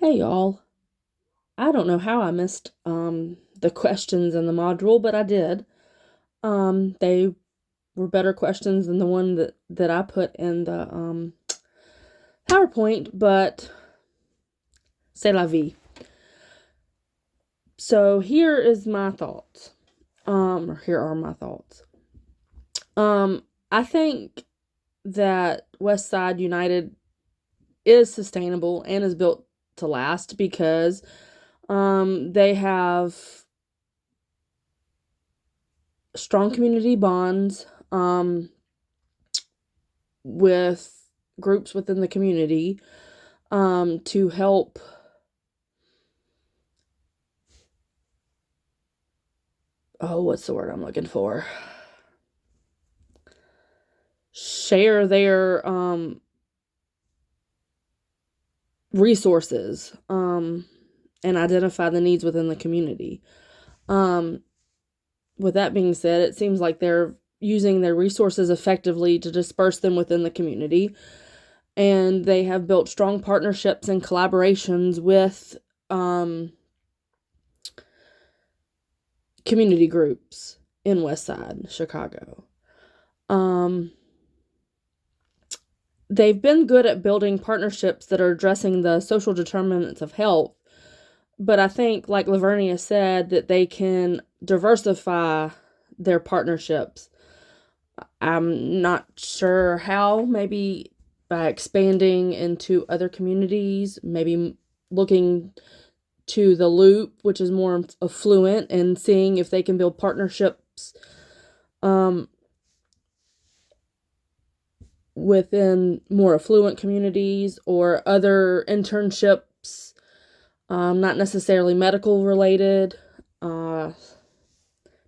Hey y'all. I don't know how I missed the questions in the module, but I did. They were better questions than the one that I put in the PowerPoint, but c'est la vie. So here are my thoughts. I think that West Side United is sustainable and is built to last because they have strong community bonds with groups within the community to help what's the word I'm looking for? Share their resources and identify the needs within the community. With that being said, it seems like they're using their resources effectively to disperse them within the community. And they have built strong partnerships and collaborations with community groups in West Side Chicago. They've been good at building partnerships that are addressing the social determinants of health, but I think, like Lavernia said, that they can diversify their partnerships. I'm not sure how, maybe by expanding into other communities, maybe looking to the Loop, which is more affluent, and seeing if they can build partnerships within more affluent communities or other internships, not necessarily medical related,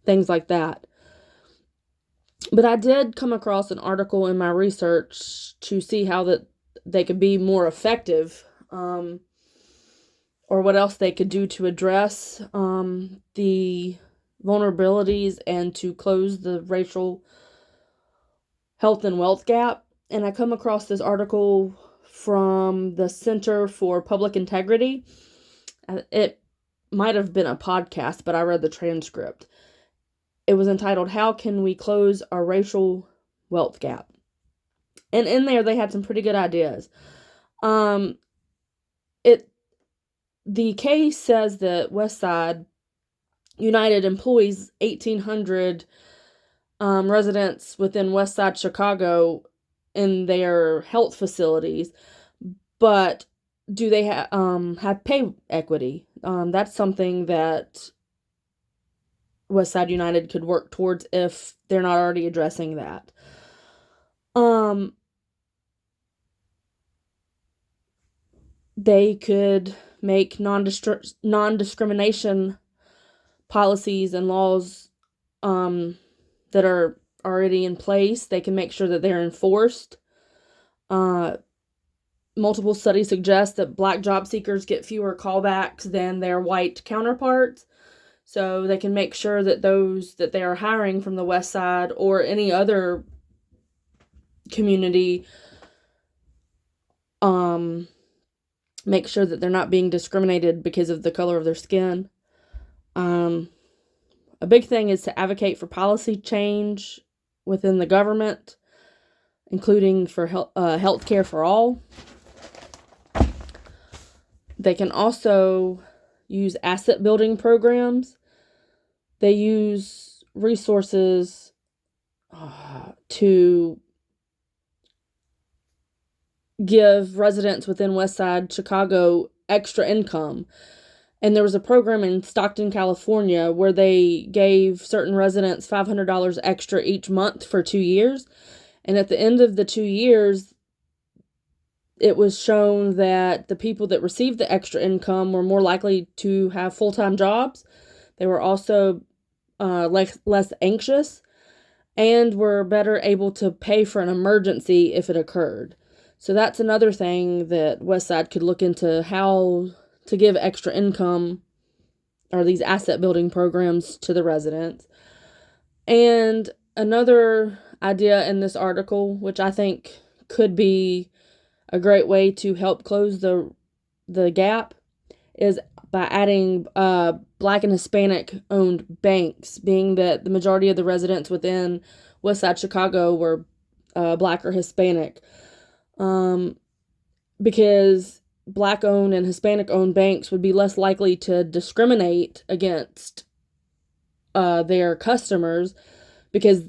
things like that. But I did come across an article in my research to see how that they could be more effective, or what else they could do to address the vulnerabilities and to close the racial health and wealth gap. And I come across this article from the Center for Public Integrity. It might have been a podcast, but I read the transcript. It was entitled, "How Can We Close Our Racial Wealth Gap?" And in there, they had some pretty good ideas. The case says that West Side United employs 1,800 residents within West Side Chicago in their health facilities, but do they have pay equity? That's something that West Side United could work towards if they're not already addressing that. They could make non-discrimination policies and laws that are already in place. They can make sure that they're enforced. Multiple studies suggest that Black job seekers get fewer callbacks than their white counterparts. So they can make sure that those that they are hiring from the West Side or any other community make sure that they're not being discriminated because of the color of their skin. A big thing is to advocate for policy change within the government, including for health care for all. They can also use asset building programs. They use resources to give residents within West Side Chicago extra income. And there was a program in Stockton, California, where they gave certain residents $500 extra each month for 2 years. And at the end of the 2 years, it was shown that the people that received the extra income were more likely to have full-time jobs. They were also less anxious and were better able to pay for an emergency if it occurred. So that's another thing that Westside could look into, how to give extra income or these asset building programs to the residents. And another idea in this article, which I think could be a great way to help close the gap, is by adding Black and Hispanic owned banks, being that the majority of the residents within West Side Chicago were Black or Hispanic. Because Black owned and Hispanic owned banks would be less likely to discriminate against their customers, because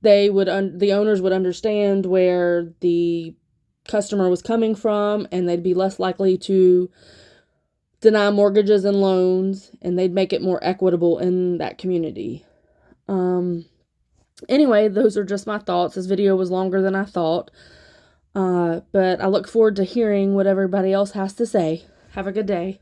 the owners would understand where the customer was coming from, and they'd be less likely to deny mortgages and loans, and they'd make it more equitable in that community. Anyway, those are just my thoughts. This video was longer than I thought, but I look forward to hearing what everybody else has to say. Have a good day.